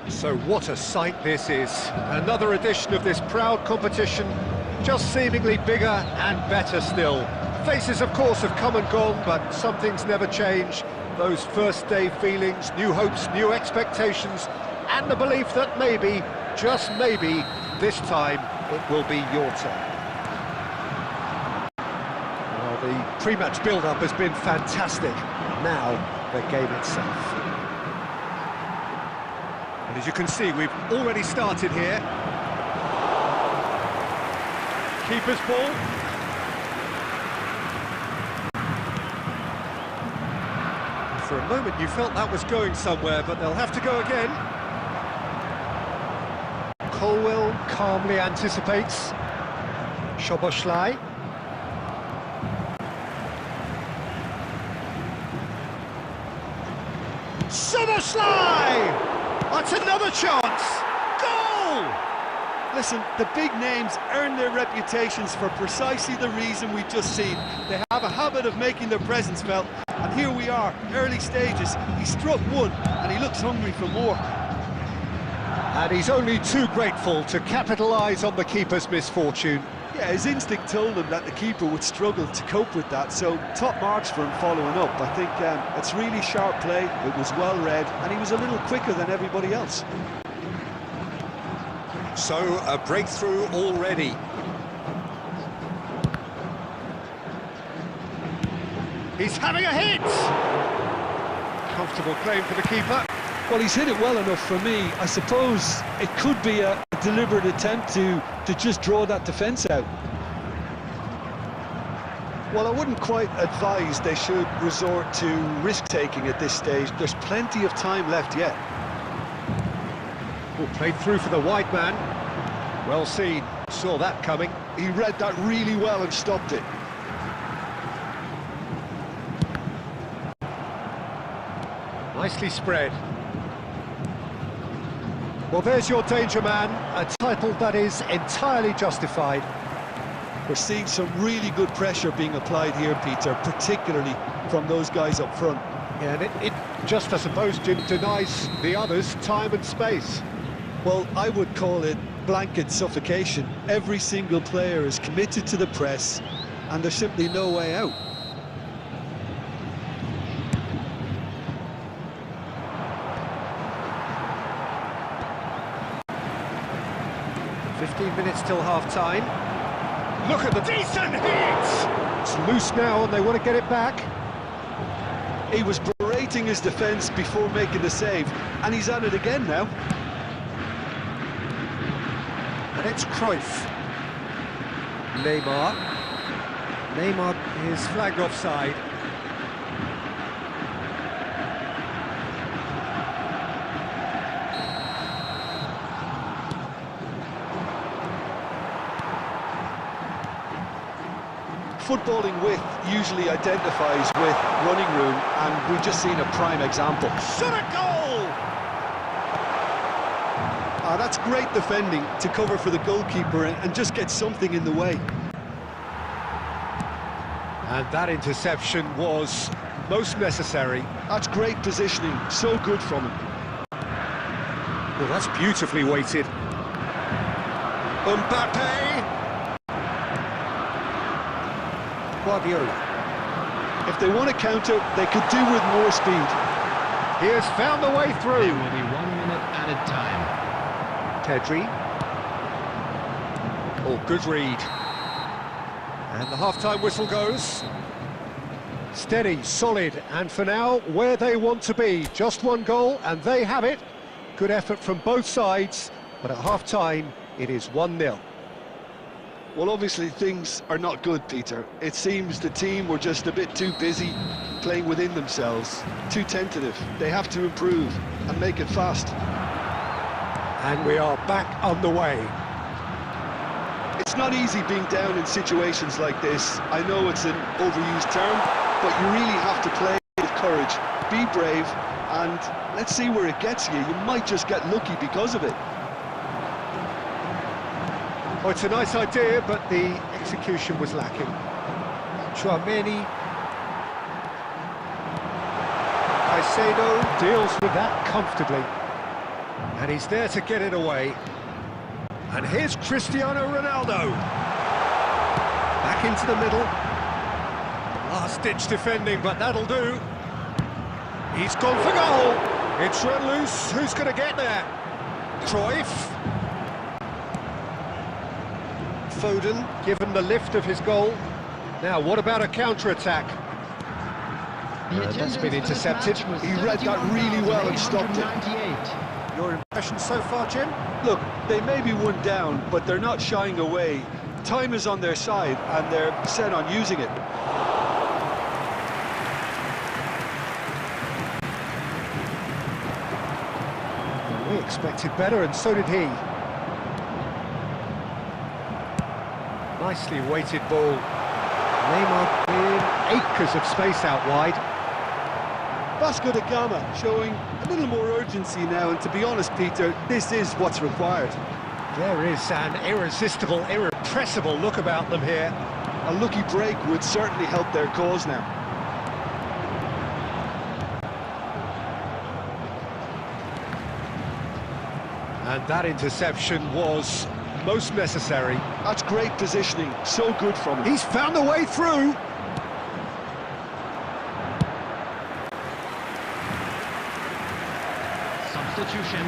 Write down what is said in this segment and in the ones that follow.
So what a sight this is. Another edition of this proud competition, just seemingly bigger and better still. Faces, of course, have come and gone, but some things never change. Those first day feelings, new hopes, new expectations, and the belief that maybe, just maybe, this time it will be your turn. Well, the pre-match build-up has been fantastic. Now, the game itself. And as you can see, we've already started here. Keeper's ball. For a moment you felt that was going somewhere, but they'll have to go again. Colwell calmly anticipates. Szoboszlai. Szoboszlai! That's another chance! Goal! Listen, the big names earn their reputations for precisely the reason we've just seen. They have a habit of making their presence felt, and here we are, early stages. He struck one, and he looks hungry for more. And he's only too grateful to capitalise on the keeper's misfortune. Yeah, his instinct told him that the keeper would struggle to cope with that, so top marks for him following up. I think it's really sharp play, it was well read, and he was a little quicker than everybody else. So, a breakthrough already. He's having a hit! Comfortable claim for the keeper. Well, he's hit it well enough for me. I suppose it could be a deliberate attempt to just draw that defence out. Well, I wouldn't quite advise they should resort to risk-taking at this stage. There's plenty of time left yet. Well, played through for the wide man. Well seen, saw that coming. He read that really well and stopped it. Nicely spread. Well, there's your danger man, a title that is entirely justified. We're seeing some really good pressure being applied here, Peter, particularly from those guys up front. Yeah, and it just, I suppose, Jim, denies the others time and space. Well, I would call it blanket suffocation. Every single player is committed to the press, and there's simply no way out. .15 minutes till half-time. Look at the decent hit! It's loose now and they want to get it back. He was berating his defence before making the save, and he's at it again now. And it's Cruyff. Neymar. Neymar is flagged offside. Footballing width usually identifies with running room, and we've just seen a prime example. Shot a goal! That's great defending to cover for the goalkeeper and just get something in the way. And that interception was most necessary. That's great positioning, so good from him. Well, that's beautifully weighted. Mbappe! Guardiola. If they want to counter, they could do with more speed. He has found the way through. There will be 1 minute added time. Pedri. Oh, good read. And the half-time whistle goes. Steady, solid, and for now, where they want to be. Just one goal, and they have it. Good effort from both sides, but at half-time, it is 1-0. Well, obviously things are not good, Peter. It seems the team were just a bit too busy playing within themselves, too tentative. They have to improve and make it fast. And we are back on the way. It's not easy being down in situations like this. I know it's an overused term, but you really have to play with courage, be brave, and let's see where it gets you. You might just get lucky because of it. Oh, it's a nice idea, but the execution was lacking. Chouameni. Caicedo deals with that comfortably. And he's there to get it away. And here's Cristiano Ronaldo. Back into the middle. Last-ditch defending, but that'll do. He's gone for goal. It's run loose. Who's going to get there? Cruyff. Foden, given the lift of his goal. Now, what about a counter-attack? That's been intercepted. He read that really well and stopped it. Your impression so far, Jim? Look, they may be one down, but they're not shying away. Time is on their side, and they're set on using it. We expected better, and so did he. Nicely weighted ball. Neymar in acres of space out wide. Vasco da Gama showing a little more urgency now, and to be honest, Peter, this is what's required. There is an irresistible, irrepressible look about them here. A lucky break would certainly help their cause now. And that interception was most necessary. That's great positioning, so good from him. He's found the way through. Substitution.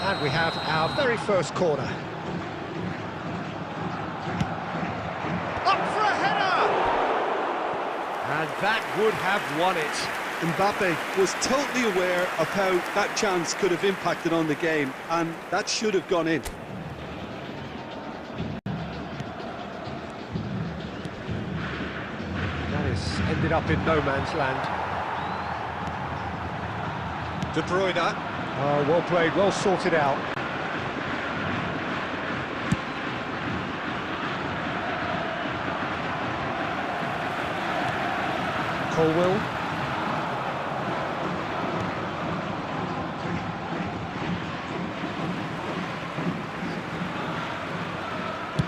And we have our very first corner. Up for a header! And that would have won it. Mbappe was totally aware of how that chance could have impacted on the game, and that should have gone in. That has ended up in no man's land. De Bruyne. Oh, well played, well sorted out. Colwill.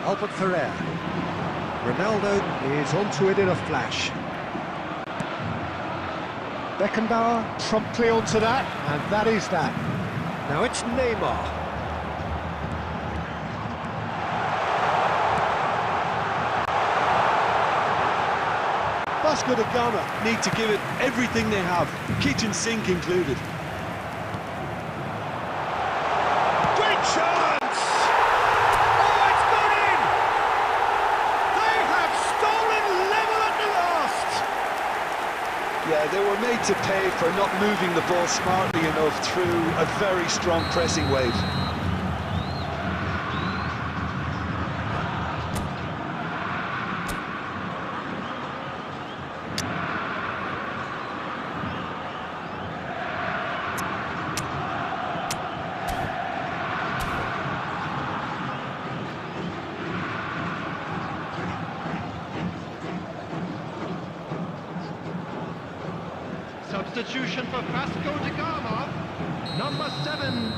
Albert Ferrer. Ronaldo is onto it in a flash. Beckenbauer promptly onto that, and that is that. Now it's Neymar. Vasco da Gama need to give it everything they have, kitchen sink included. Great chance! Oh, it's to pay for not moving the ball smartly enough through a very strong pressing wave. Substitution for Vasco da Gama. Number 7,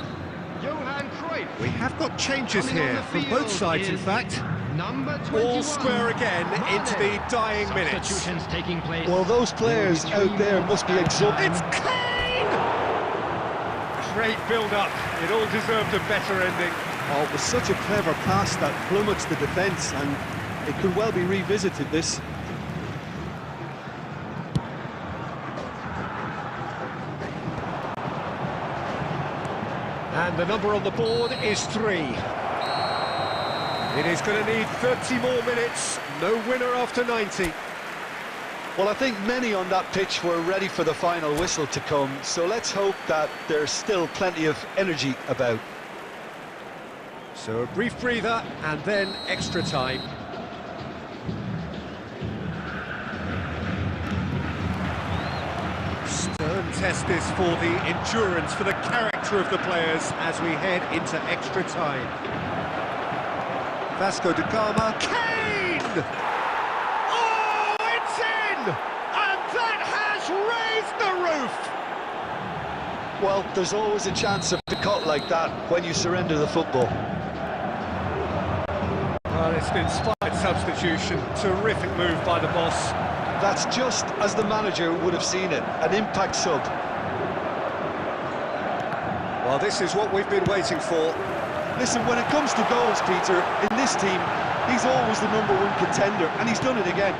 Johan Cruyff. We have got changes Coming on here the from field both sides, in is fact. Number 21, All square again into the dying minutes. Substitutions taking place. Well, those players out there must be exultant. It's Kane! Great build-up. It all deserved a better ending. Oh, it was such a clever pass that plummets the defence, and it could well be revisited, this. And the number on the board is 3. It is going to need 30 more minutes. No winner after 90. Well, I think many on that pitch were ready for the final whistle to come, so let's hope that there's still plenty of energy about. So a brief breather and then extra time. Stern test this for the endurance, for the character of the players as we head into extra time. Vasco da Gama, Kane! Oh, it's in! And that has raised the roof! Well, there's always a chance of a cut like that when you surrender the football. Well, it's an inspired substitution. Terrific move by the boss. That's just as the manager would have seen it, an impact sub. Well, this is what we've been waiting for. Listen, when it comes to goals, Peter, in this team, he's always the #1 contender, and he's done it again.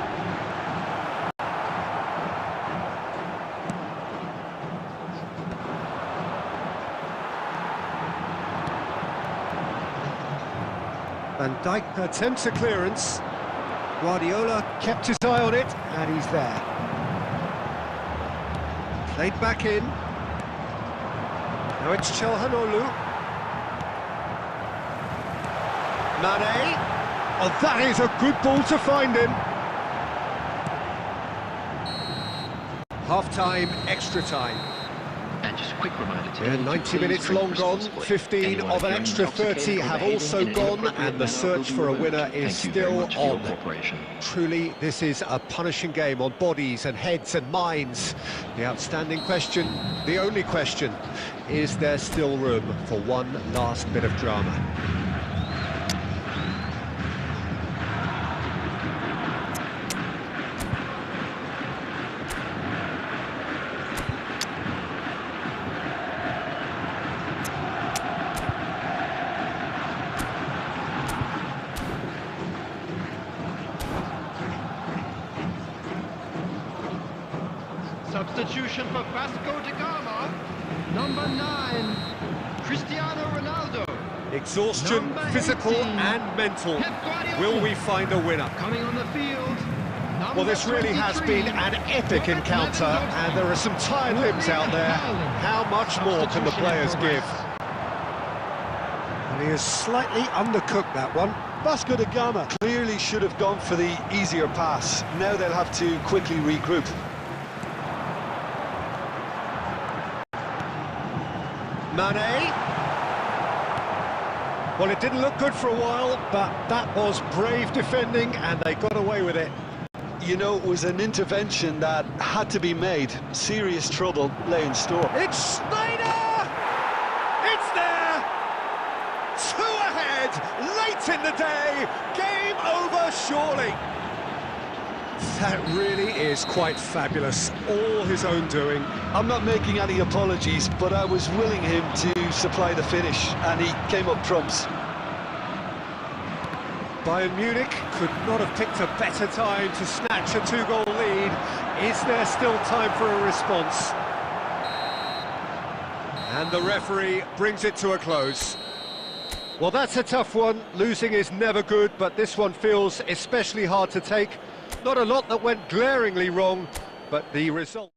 Van Dijk attempts a clearance. Guardiola kept his eye on it, and he's there. Played back in. Now it's Çalhanoğlu. Mane. Oh, that is a good ball to find him. Half-time, extra time. And just a quick reminder Yeah, 90 minutes long gone, 15 of an extra 30 have also gone, and the search for a winner is still on. Truly, this is a punishing game on bodies and heads and minds. The outstanding question, the only question, is there still room for one last bit of drama? Substitution for Vasco da Gama. Number 9, Cristiano Ronaldo. Exhaustion, Number physical 18, and mental. Pep Guardiola. Will we find a winner? Coming on the field. Well, this really has been an epic encounter, and there are some tired limbs out there. How much more can the players give? And he has slightly undercooked that one. Vasco da Gama clearly should have gone for the easier pass. Now they'll have to quickly regroup. Mane. Well, it didn't look good for a while, but that was brave defending, and they got away with it. You know, it was an intervention that had to be made. Serious trouble lay in store. It's Snyder! It's there! 2 ahead, late in the day, game over surely. That really is quite fabulous, all his own doing. I'm not making any apologies, but I was willing him to supply the finish, and he came up trumps. Bayern Munich could not have picked a better time to snatch a 2-goal lead. Is there still time for a response? And the referee brings it to a close. Well, that's a tough one. Losing is never good, but this one feels especially hard to take. Not a lot that went glaringly wrong, but the result...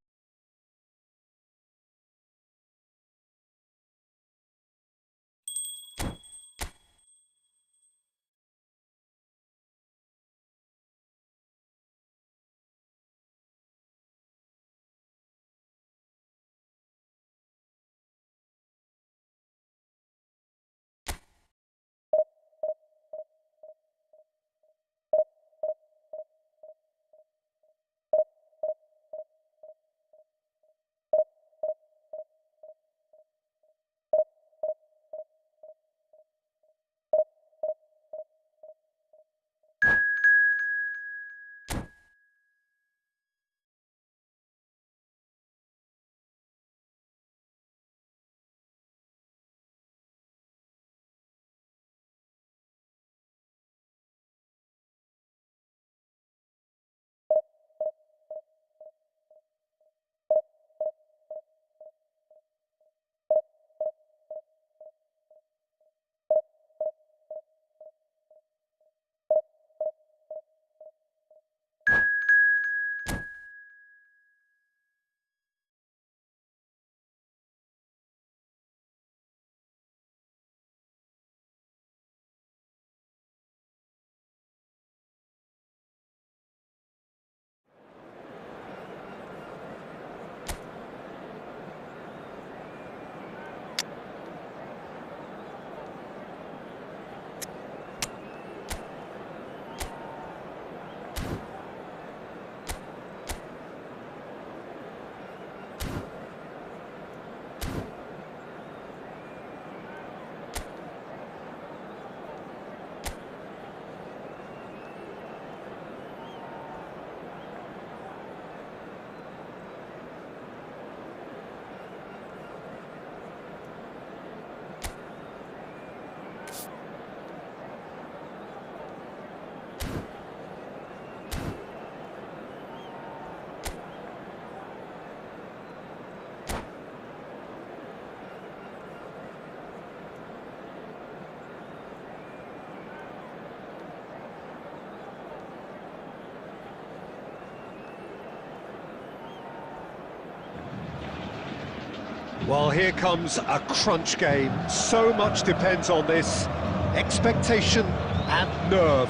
Well, here comes a crunch game. So much depends on this. Expectation and nerve.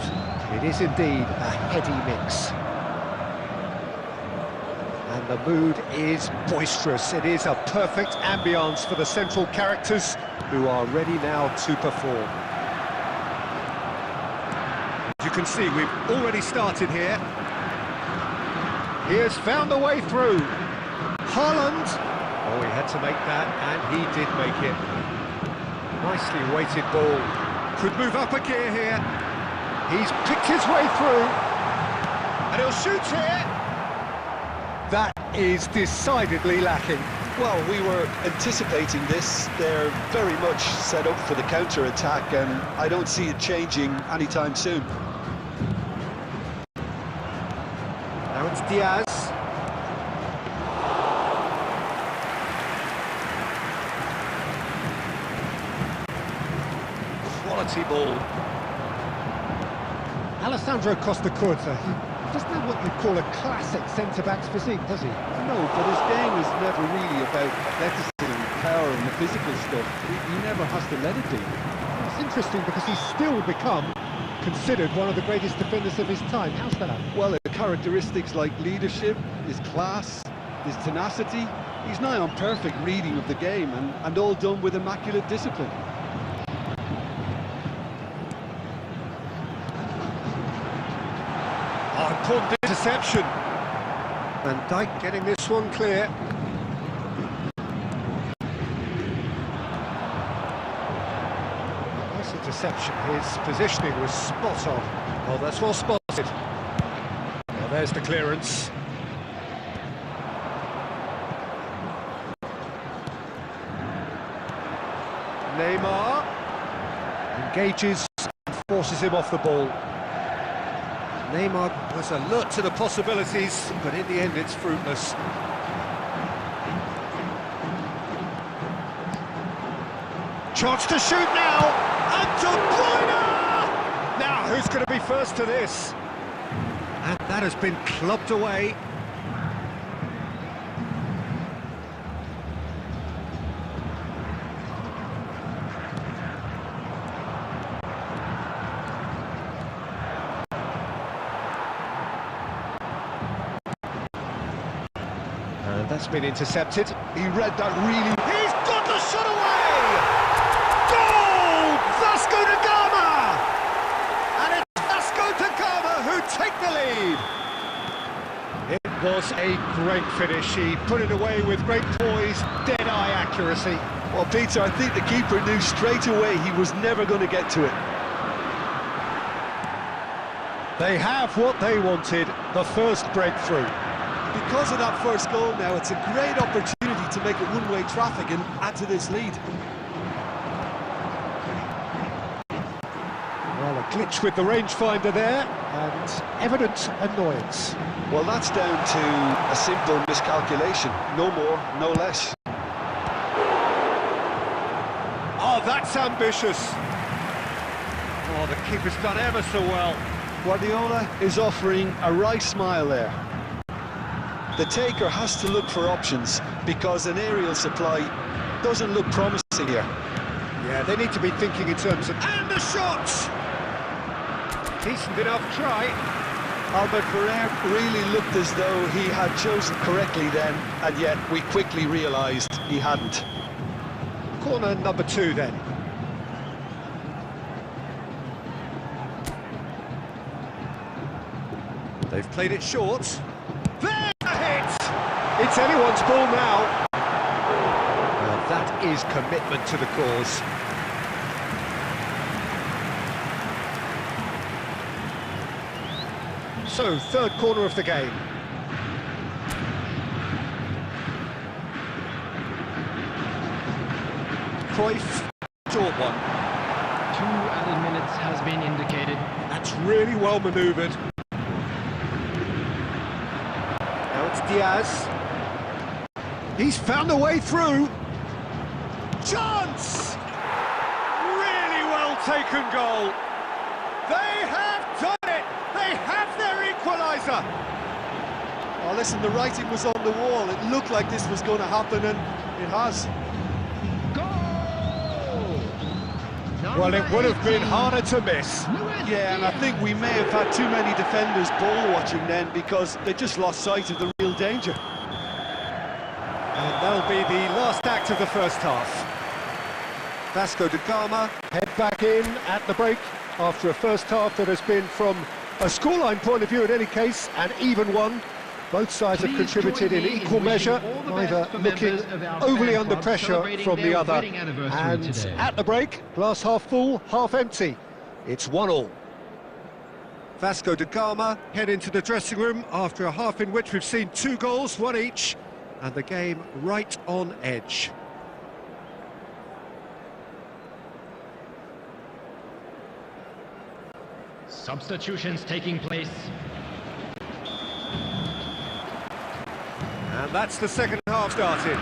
It is indeed a heady mix. And the mood is boisterous. It is a perfect ambience for the central characters who are ready now to perform. As you can see, we've already started here. He has found a way through. Haaland. Oh, he had to make that, and he did make it. Nicely weighted ball. Could move up a gear here. He's picked his way through. And he'll shoot here. That is decidedly lacking. Well, we were anticipating this. They're very much set up for the counter-attack, and I don't see it changing anytime soon. Now it's Diaz. Quality ball. Alessandro Costa Curta. He doesn't have what you'd call a classic centre-back's physique, does he? No, but his game is never really about athleticism, power and the physical stuff. He never has to let it be. It's interesting because he's still become considered one of the greatest defenders of his time. How's that happen? Well, characteristics like leadership, his class, his tenacity, he's nigh on perfect reading of the game, and all done with immaculate discipline. Oh, important interception. Van Dijk getting this one clear. Nice interception. His positioning was spot on. Oh, that's well spotted. Well, there's the clearance. Neymar engages and forces him off the ball. Neymar was alert to the possibilities, but in the end it's fruitless. Chance to shoot now, and De Bruyne! Now who's going to be first to this? And that has been clubbed away. And that's been intercepted. He read that really... He's got the shot away! Goal! Vasco da Gama! And it's Vasco da Gama who take the lead. It was a great finish. He put it away with great poise, dead-eye accuracy. Well, Peter, I think the keeper knew straight away he was never going to get to it. They have what they wanted, the first breakthrough. Because of that first goal now, it's a great opportunity to make it one-way traffic and add to this lead. Well, a glitch with the rangefinder there, and evident annoyance. Well, that's down to a simple miscalculation. No more, no less. Oh, that's ambitious. Oh, the keeper's done ever so well. Guardiola is offering a right smile there. The taker has to look for options because an aerial supply doesn't look promising here. Yeah, they need to be thinking in terms of... And the shots! Decent enough try. Albert Ferrer really looked as though he had chosen correctly then, and yet we quickly realised he hadn't. Corner number 2 then. They've played it short. There! It's anyone's ball now. Well, that is commitment to the cause. So, third corner of the game. Cruyff, short one. 2 added minutes has been indicated. That's really well manoeuvred. Now it's Diaz. He's found a way through. Chance! Really well taken goal. They have done it. They have their equaliser. Oh, listen, the writing was on the wall. It looked like this was going to happen, and It has. Goal! Well, it would have been 18. harder to miss. Yeah, and I think we may have had too many defenders ball watching then because they just lost sight of the real danger. And that'll be the last act of the first half. Vasco da Gama head back in at the break after a first half that has been, from a scoreline point of view in any case, an even one. Both sides have Please contributed join in me in equal wishing measure, all the neither best for looking members of our overly fan under club pressure celebrating from the their other. wedding anniversary And today. at the break, glass half full, half empty. It's 1-1. Vasco da Gama head into the dressing room after a half in which we've seen 2 goals, 1 each, and the game right on edge. Substitutions taking place. And that's the second half started.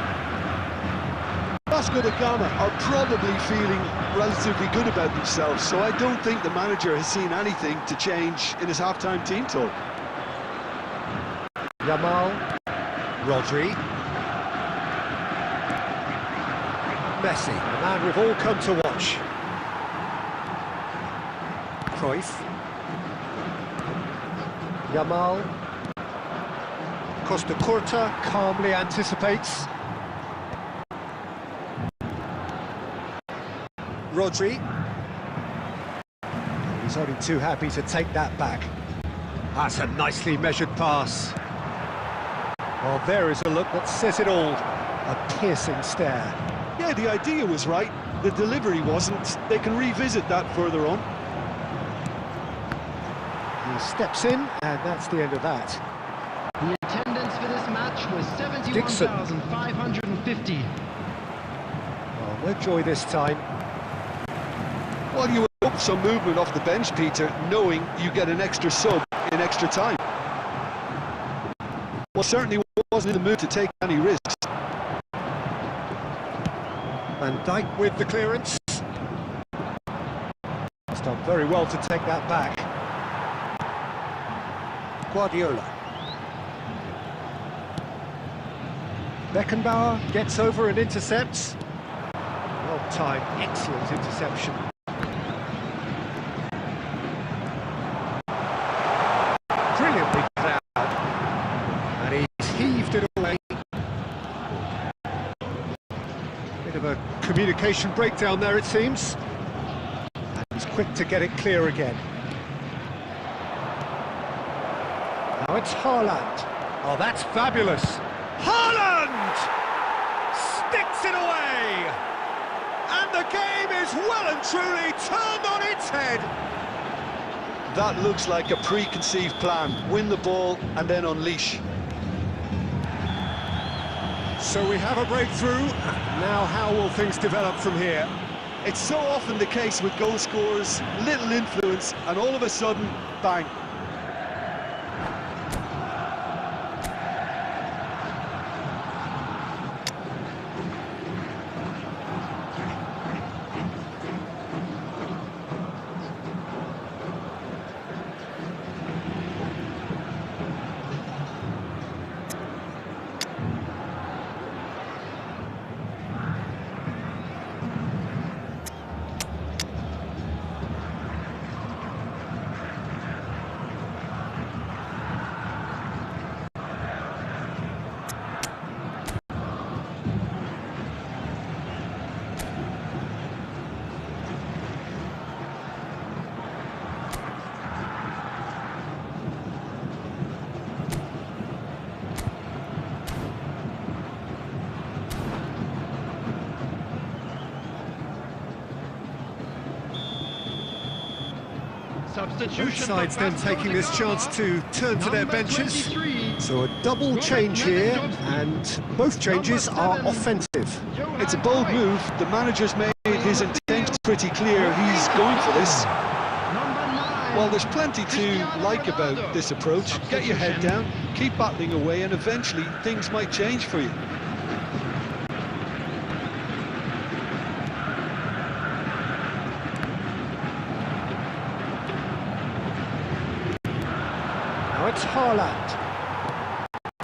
Vasco da Gama are probably feeling relatively good about themselves, so I don't think the manager has seen anything to change in his half-time team talk. Yamal, Rodri, Messi, the man we've all come to watch. Cruyff, Yamal, Costa Curta calmly anticipates. Rodri, he's only too happy to take that back. That's a nicely measured pass. Well, there is a look that says it all. A piercing stare. Yeah, the idea was right, the delivery wasn't. They can revisit that further on. He steps in, and that's the end of that. The attendance for this match was 71,550. Well, no joy this time. Well, you would hope some movement off the bench, Peter, knowing you get an extra sub in extra time. Well, certainly wasn't in the mood to take any risks. Van Dijk with the clearance. He's done very well to take that back. Guardiola. Beckenbauer gets over and intercepts. Well timed, excellent interception. Brilliantly cut out. And he's heaved it away. Bit of a communication breakdown there, it seems. And he's quick to get it clear again. Now it's Haaland. Oh, that's fabulous. Haaland! Sticks it away! And the game is well and truly turned on its head. That looks like a preconceived plan. Win the ball and then unleash. So we have a breakthrough. Now how will things develop from here? It's so often the case with goal scorers, little influence, and all of a sudden, bang. Substitution. Both sides then taking this chance to turn to their benches. 23. So a double change here, and both changes are offensive. It's a bold move. The manager's made his intentions pretty clear. He's going for this. Number 9. Well, there's plenty to like about this approach. Get your head down, keep battling away, and eventually things might change for you. Now it's Haaland.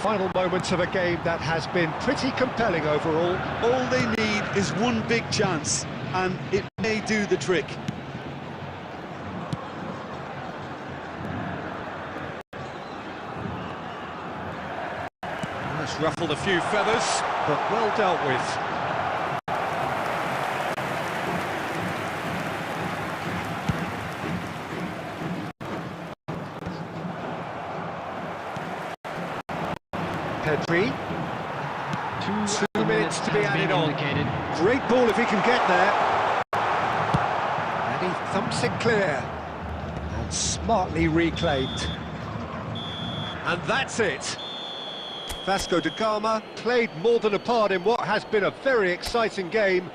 final moments of a game that has been pretty compelling overall. All they need is one big chance, and it may do the trick. That's ruffled a few feathers, but well dealt with. Pedri. Two minutes to be added on. Great ball if he can get there. And he thumps it clear. And smartly reclaimed. And that's it. Vasco da Gama played more than a part in what has been a very exciting game.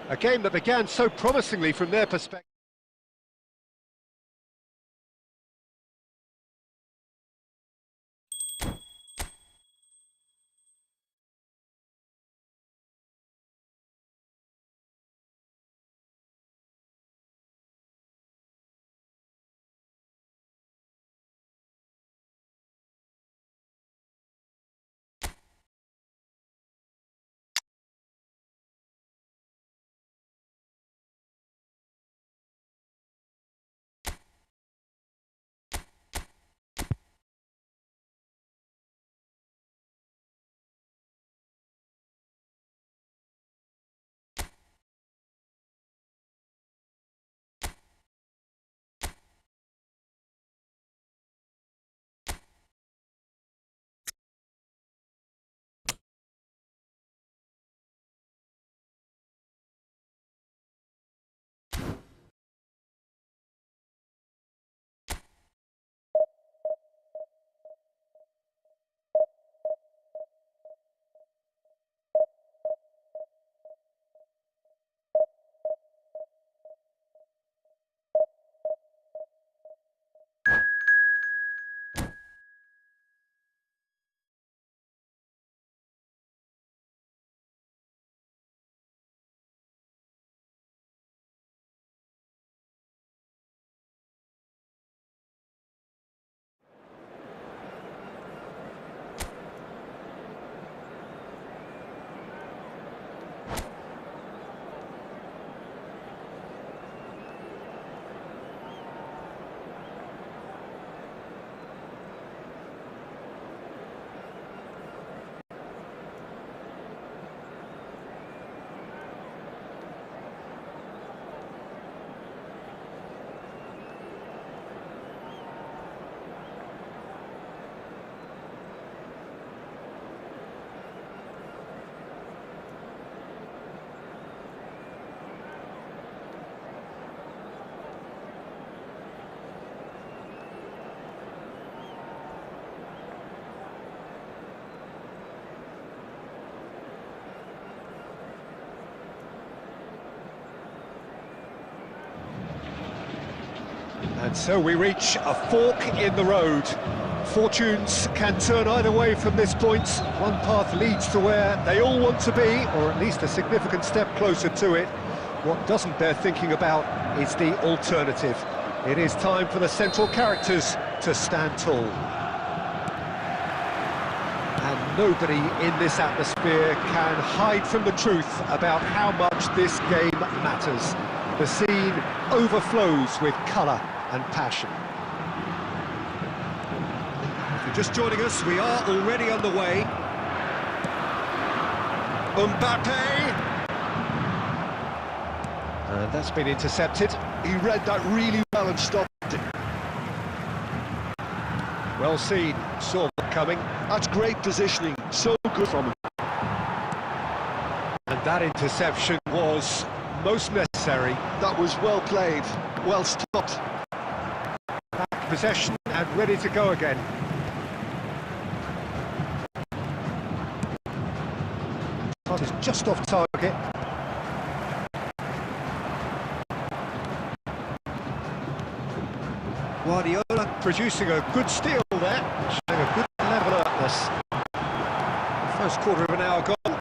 A game that began so promisingly from their perspective. And so we reach a fork in the road. Fortunes can turn either way from this point. One path leads to where they all want to be, or at least a significant step closer to it. What doesn't bear thinking about is the alternative. It is time for the central characters to stand tall. And nobody in this atmosphere can hide from the truth about how much this game matters. The scene overflows with colour and passion. If you're just joining us, we are already underway. Mbappe! And that's been intercepted. He read that really well and stopped it. Well seen, saw that coming. That's great positioning, so good from him. And that interception was most necessary. That was well played, well stopped. Back possession and ready to go again. Shot is just off target. Guardiola producing a good steal there, showing a good level of alertness. First quarter of an hour gone.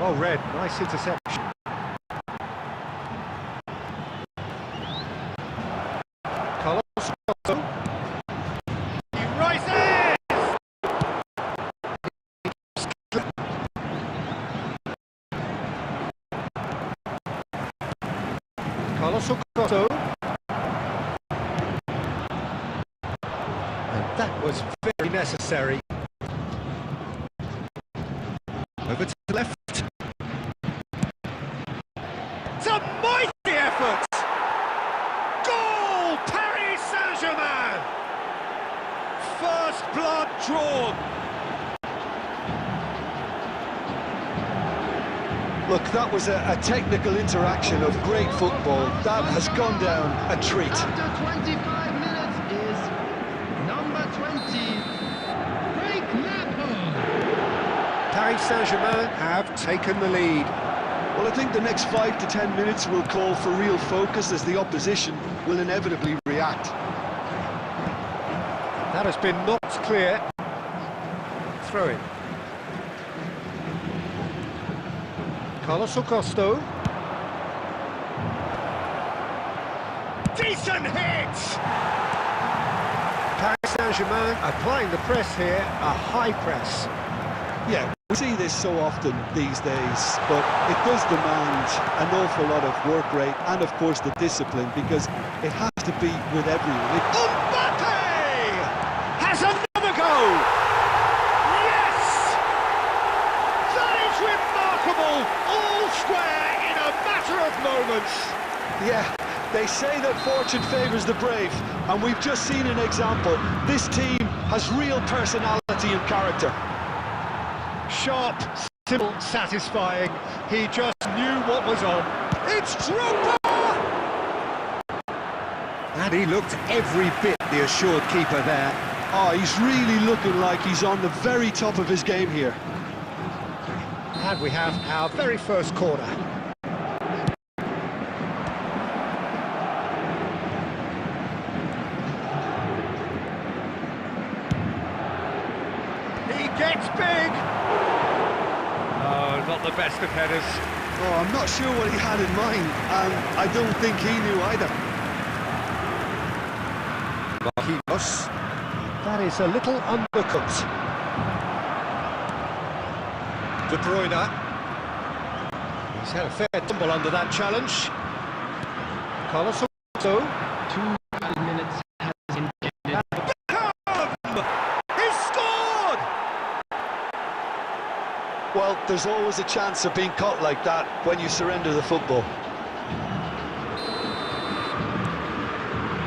Well read, nice interception. Carlos, he rises! Carlos Socorro. And that was very necessary. Over to the left. It's a mighty effort! Goal! Paris Saint-Germain! First blood drawn. Look, that was a technical interaction of great football. That has gone down a treat. After 25 minutes is number 20, Frank Lampard. Paris Saint-Germain have taken the lead. Well, I think the next 5 to 10 minutes will call for real focus as the opposition will inevitably react. That has been knocked clear. Throw in. Carlos Acosta. Decent hit! Paris Saint-Germain applying the press here, a high press. Yeah, we see this so often these days, but it does demand an awful lot of work rate and, of course, the discipline, because it has to be with everyone. Mbappe has another goal! Yes! That is remarkable! All square in a matter of moments. Yeah, they say that fortune favours the brave, and we've just seen an example. This team has real personality and character. Sharp, simple, satisfying. He just knew what was on. It's Drogba! And he looked every bit the assured keeper there. Oh, he's really looking like he's on the very top of his game here. And we have our very first corner. He gets big! Oh, not the best of headers. Oh, I'm not sure what he had in mind, and I don't think he knew either. Marquinhos. That is a little undercooked. De Bruyne. He's had a fair tumble under that challenge. Carlos Socorro. 2 minutes has ended. He scored! Well, there's always a chance of being caught like that when you surrender the football.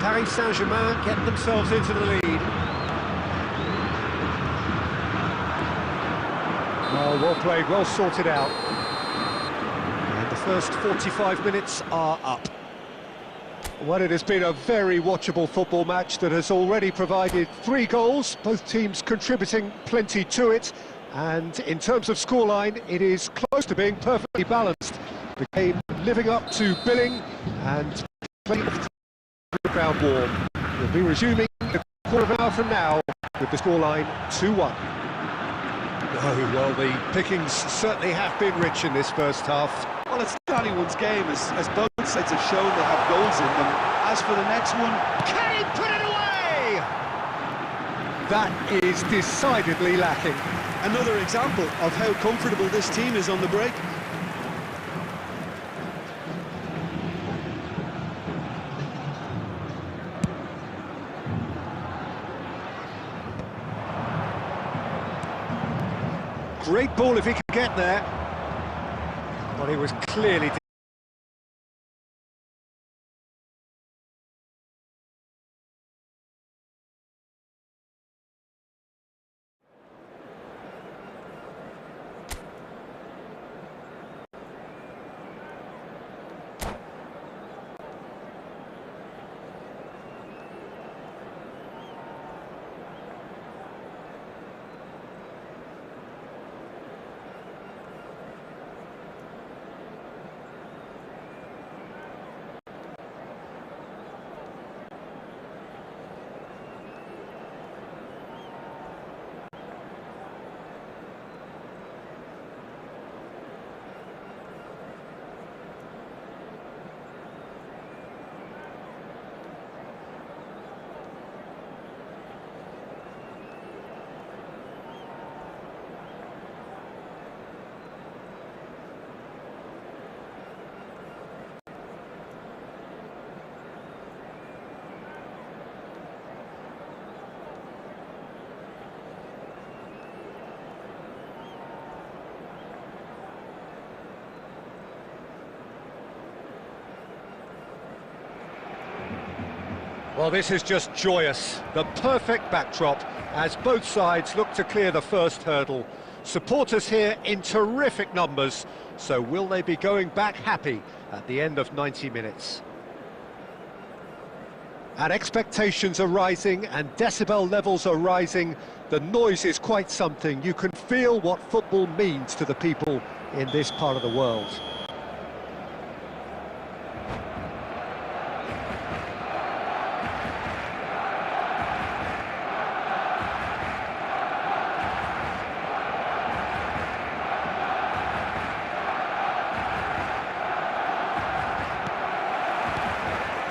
Paris Saint-Germain get themselves into the lead. Oh, well played, well sorted out. And the first 45 minutes are up. Well, it has been a very watchable football match that has already provided 3 goals, both teams contributing plenty to it. And in terms of scoreline, it is close to being perfectly balanced. The game living up to billing and playing the crowd warm. We'll be resuming a quarter of an hour from now with the scoreline 2-1. Oh, well, the pickings certainly have been rich in this first half. Well, it's not anyone's game, as both sides have shown they have goals in them. As for the next one, Can he put it away? That is decidedly lacking. another example of how comfortable this team is on the break. Great ball if he could get there. But he was clearly... Well, this is just joyous. The perfect backdrop as both sides look to clear the first hurdle. Supporters here in terrific numbers, so will they be going back happy at the end of 90 minutes? And expectations are rising and decibel levels are rising. The noise is quite something. You can feel what football means to the people in this part of the world.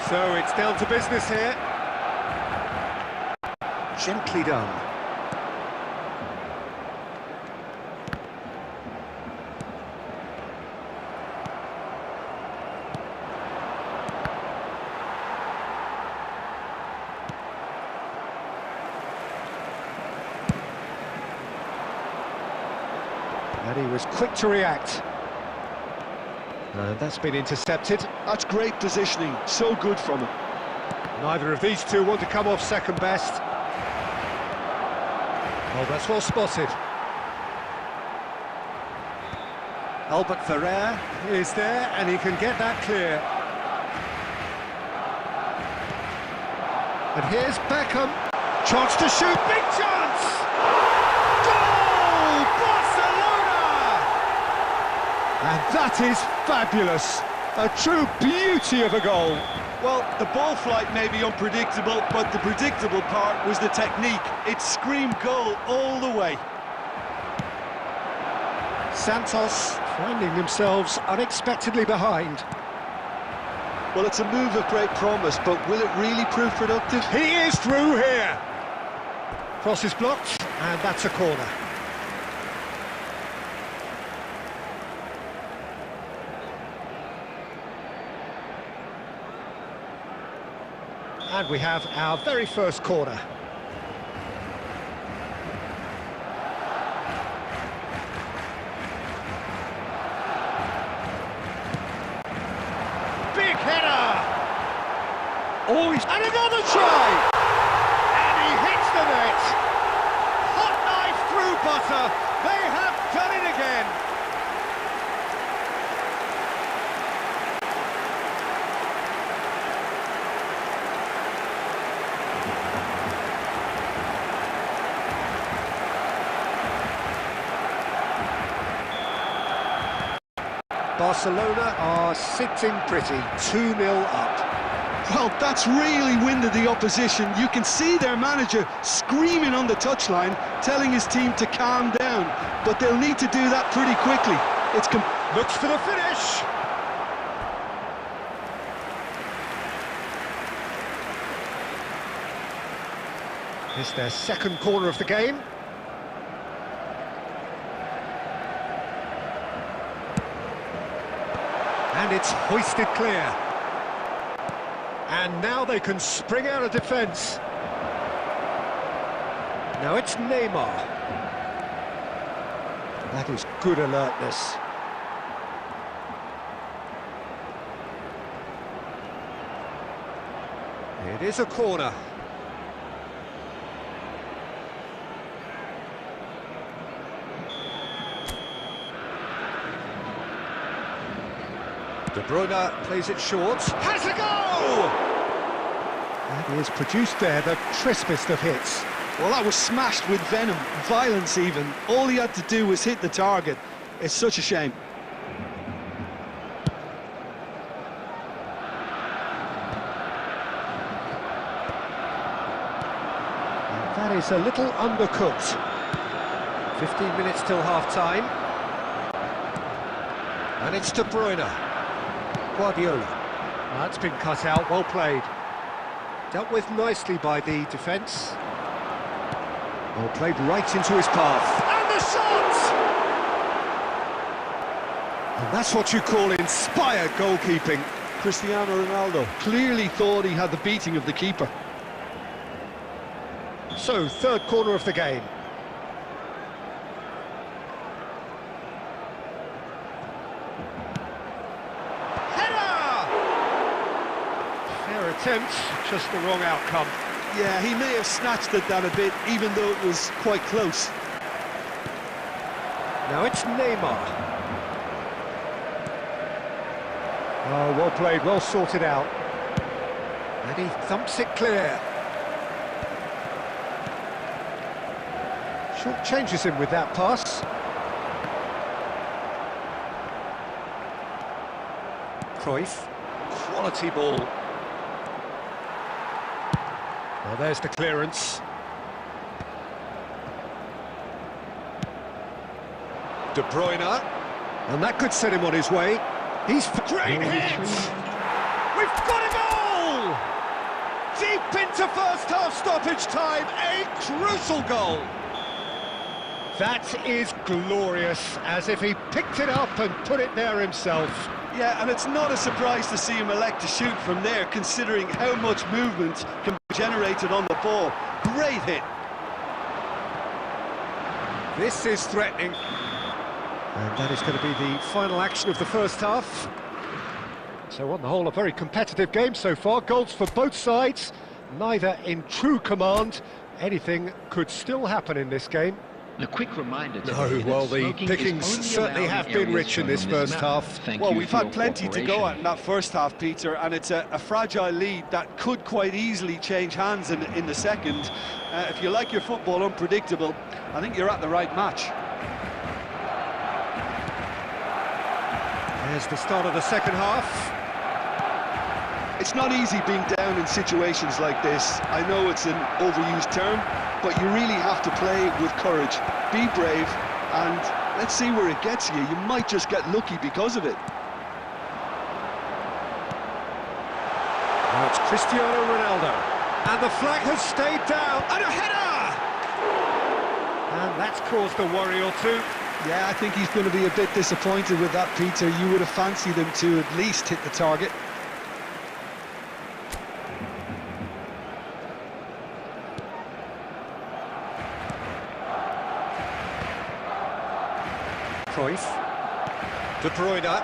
So it's down to business here. Gently done. And he was quick to react. And that's been intercepted. That's great positioning, so good from him. Neither of these two want to come off second best. Oh, that's well spotted. Albert Ferrer is there, and he can get that clear. And here's Beckham. Chance to shoot, big chance! Goal! Barcelona! And that is fabulous. A true beauty of a goal. Well, the ball flight may be unpredictable, but the predictable part was the technique. It screamed goal all the way. Santos finding themselves unexpectedly behind. Well, it's a move of great promise, but will it really prove productive? He is through here. Cross is blocked, and that's a corner. And we have our very first corner. Big header! Oh, and another try! And he hits the net! Hot knife through butter! They have done it again! Barcelona are sitting pretty, 2-0 up. Well, that's really winded the opposition. You can see their manager screaming on the touchline, telling his team to calm down. But they'll need to do that pretty quickly. Looks for the finish. It's their second corner of the game. And it's hoisted clear. And now they can spring out of defence. Now it's Neymar. That is good alertness. It is a corner. De Bruyne plays it short. Has a goal! That is produced there, the crispest of hits. Well, that was smashed with venom, violence even. All he had to do was hit the target. It's such a shame. And that is a little undercooked. 15 minutes till half-time. And it's De Bruyne. Guardiola. That's been cut out, well played. Dealt with nicely by the defence. Well played right into his path. And the shot! And that's what you call inspired goalkeeping. Cristiano Ronaldo clearly thought he had the beating of the keeper. So, third corner of the game. attempt, just the wrong outcome. Yeah, he may have snatched at that a bit, even though it was quite close. Now it's Neymar. Oh, well played, well sorted out. And he thumps it clear. Short changes him with that pass. Cruyff, quality ball. Well, there's the clearance. De Bruyne, and that could set him on his way. He's great hit! We've got a goal! Deep into first half stoppage time, a crucial goal. That is glorious, as if he picked it up and put it there himself. Yeah, and it's not a surprise to see him elect to shoot from there, considering how much movement can be generated on the ball. Great hit. This is threatening. And that is going to be the final action of the first half. So on the whole, a very competitive game so far. Goals for both sides, neither in true command. Anything could still happen in this game. A quick reminder to No, well, the pickings certainly have been rich in this first half. Well, we've had plenty to go at in that first half, Peter, and it's a fragile lead that could quite easily change hands in the second. If you like your football unpredictable, I think you're at the right match. There's the start of the second half. It's not easy being down in situations like this. I know it's an overused term, but you really have to play with courage. Be brave, and let's see where it gets you. You might just get lucky because of it. Now it's Cristiano Ronaldo, and the flag has stayed down, and a header! And that's caused a worry or two. Yeah, I think he's going to be a bit disappointed with that, Peter. You would have fancied him to at least hit the target. Cruyff, De Bruyne,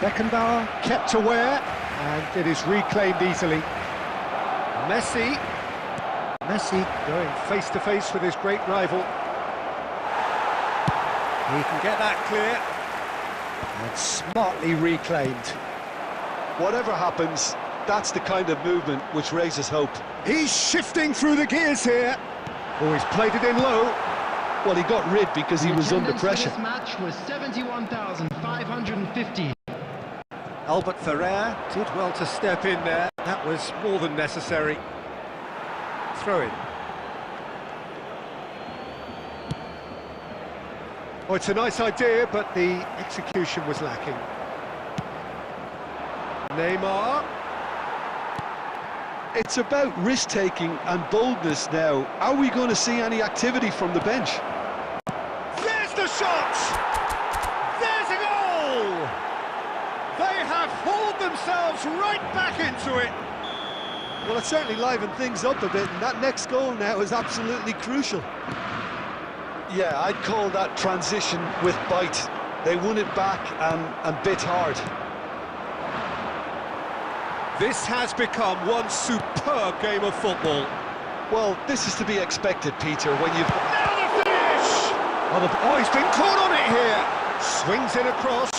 Beckenbauer kept aware, and it is reclaimed easily. Messi going face to face with his great rival. He can get that clear, and smartly reclaimed. Whatever happens, that's the kind of movement which raises hope. He's shifting through the gears here. Oh, he's played it in low. Well, he got rid because he was under pressure. This match was 71,550. Albert Ferrer did well to step in there. That was more than necessary. Throw in. Oh, it's a nice idea, but the execution was lacking. Neymar. It's about risk-taking and boldness now. Are we going to see any activity from the bench? There's the shot! There's a goal! They have hauled themselves right back into it. Well, it certainly livened things up a bit, and that next goal now is absolutely crucial. Yeah, I'd call that transition with bite. They won it back and bit hard. This has become one superb game of football. Well, this is to be expected, Peter, when you've... Now the finish! Oh, he's been caught on it here. Swings it across.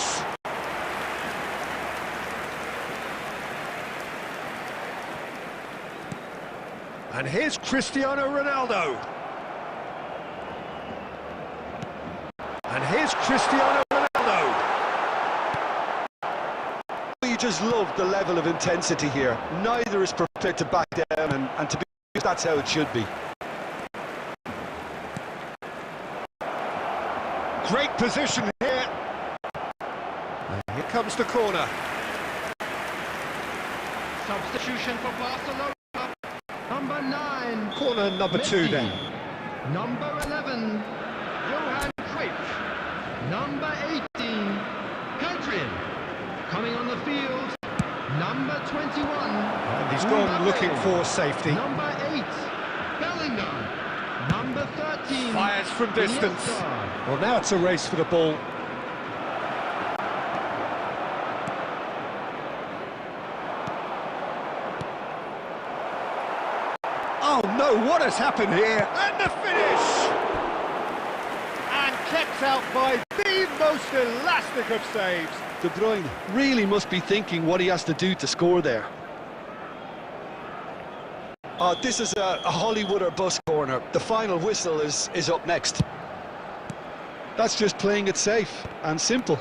And here's Cristiano Ronaldo. And here's Cristiano Ronaldo. You just love the level of intensity here. Neither is prepared to back down, and to be honest, that's how it should be. Great position here. And here comes the corner. Substitution for Barcelona. Number 9. Corner number 2 then. Number 11. Johan Cruyff. Number 18. Hadrian. Coming on the field. Number 21. And he's gone looking for safety. Number 8. Bellingham. Number 13. Fires from distance. Iniesta. Well, now it's a race for the ball. So what has happened here? And the finish! And kept out by the most elastic of saves. De Bruyne really must be thinking what he has to do to score there. Oh, this is a Hollywood or bust corner. The final whistle is up next. That's just playing it safe and simple.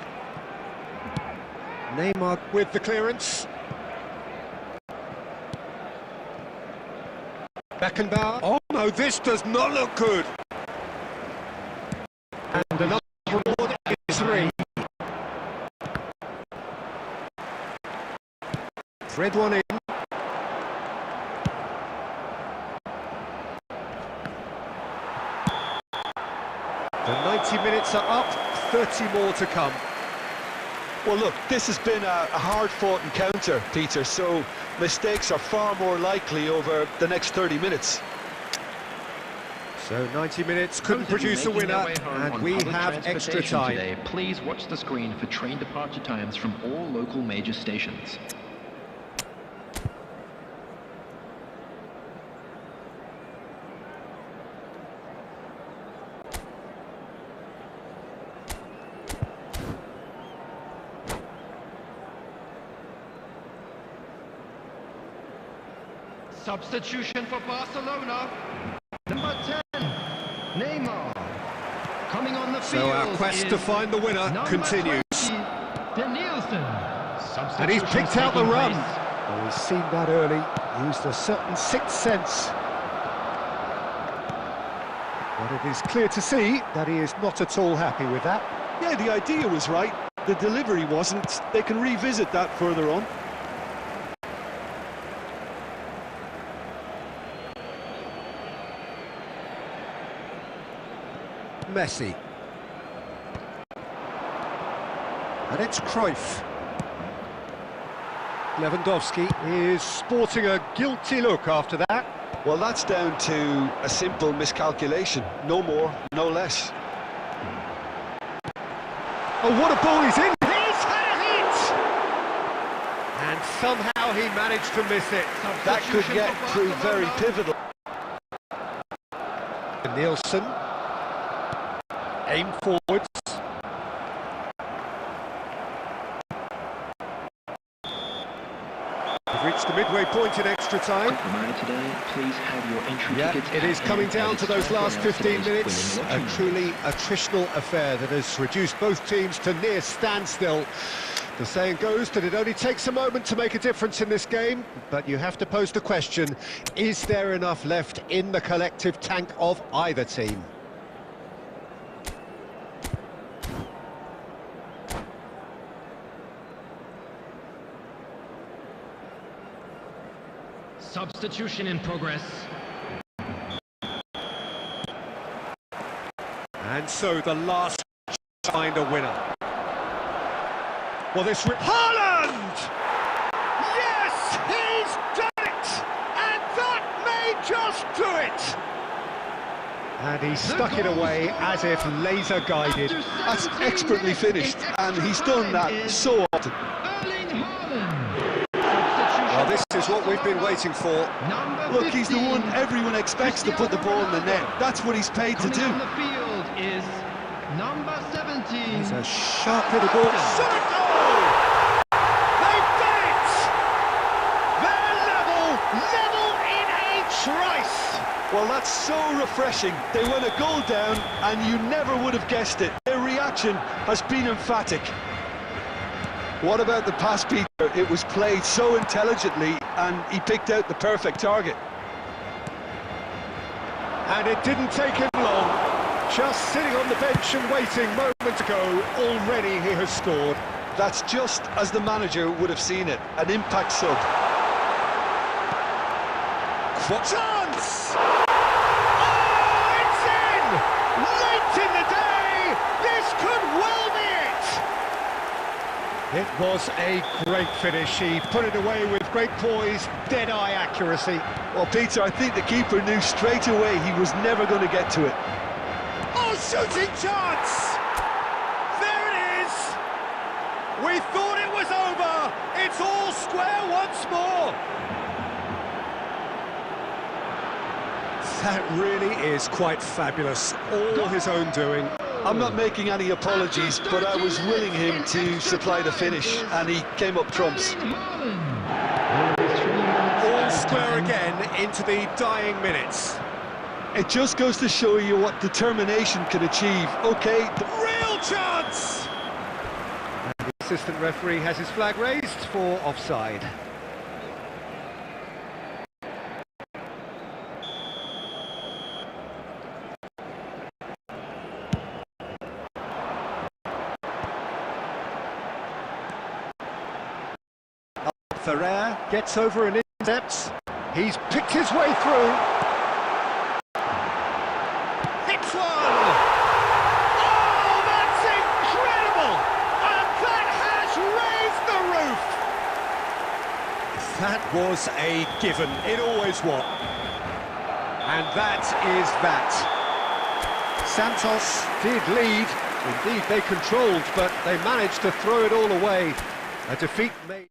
Neymar with the clearance. Beckenbauer. Oh no, this does not look good. And another reward is 3. Thread one in. The 90 minutes are up, 30 more to come. Well, look, this has been a hard-fought encounter, Peter, so mistakes are far more likely over the next 30 minutes. So 90 minutes couldn't produce a winner, and we have extra time. Today, please watch the screen for train departure times from all local major stations. Substitution for Barcelona. Number 10, Neymar. Coming on the field. So our quest to find the winner continues. And he's picked out the run. Oh, he's seen that early, used a certain sixth sense. But it is clear to see that he is not at all happy with that. Yeah, the idea was right. The delivery wasn't. They can revisit that further on. Messi. And it's Cruyff. Lewandowski is sporting a guilty look after that. Well, that's down to a simple miscalculation. No more, no less. Oh, what a ball he's in! He's had it! And somehow he managed to miss it. That could yet prove very pivotal. Nielsen. Aim forwards. We've reached the midway point in extra time. Quick reminder today, please have your entry tickets. It is coming down to those last 15 minutes. A truly attritional affair that has reduced both teams to near standstill. The saying goes that it only takes a moment to make a difference in this game, but you have to pose the question, is there enough left in the collective tank of either team? Substitution in progress. And so the last find a winner. Well, this... Haaland! Yes, he's done it! And that may just do it! And he stuck it away as if laser-guided. That's expertly finished, and he's done that so often. Well, this is what we've been waiting for. Look, he's the one everyone expects to put the ball in the net. That's what he's paid to do. On the field is number 17. It's a sharp little ball. Shot a goal! They've done it! They're level in a trice! Well, that's so refreshing. They went a goal down, and you never would have guessed it. Their reaction has been emphatic. What about the pass, Peter? It was played so intelligently, and he picked out the perfect target. And it didn't take him long. Just sitting on the bench and waiting moments ago, already he has scored. That's just as the manager would have seen it, an impact sub. Chance! Oh, it's in! Late in the day, this could well be it! It was a great finish. He put it away with great poise, dead-eye accuracy. Well, Peter, I think the keeper knew straight away he was never going to get to it. Oh, shooting chance! There it is! We thought it was over! It's all square once more! That really is quite fabulous. All his own doing. I'm not making any apologies, but I was willing him to supply the finish, and he came up trumps. All square again into the dying minutes. It just goes to show you what determination can achieve. Okay, Real chance! And the assistant referee has his flag raised for offside. Ferrer gets over and intercepts. He's picked his way through. Hits one! Oh, that's incredible! And that has raised the roof! That was a given. It always was. And that is that. Santos did lead. Indeed, they controlled, but they managed to throw it all away. A defeat made...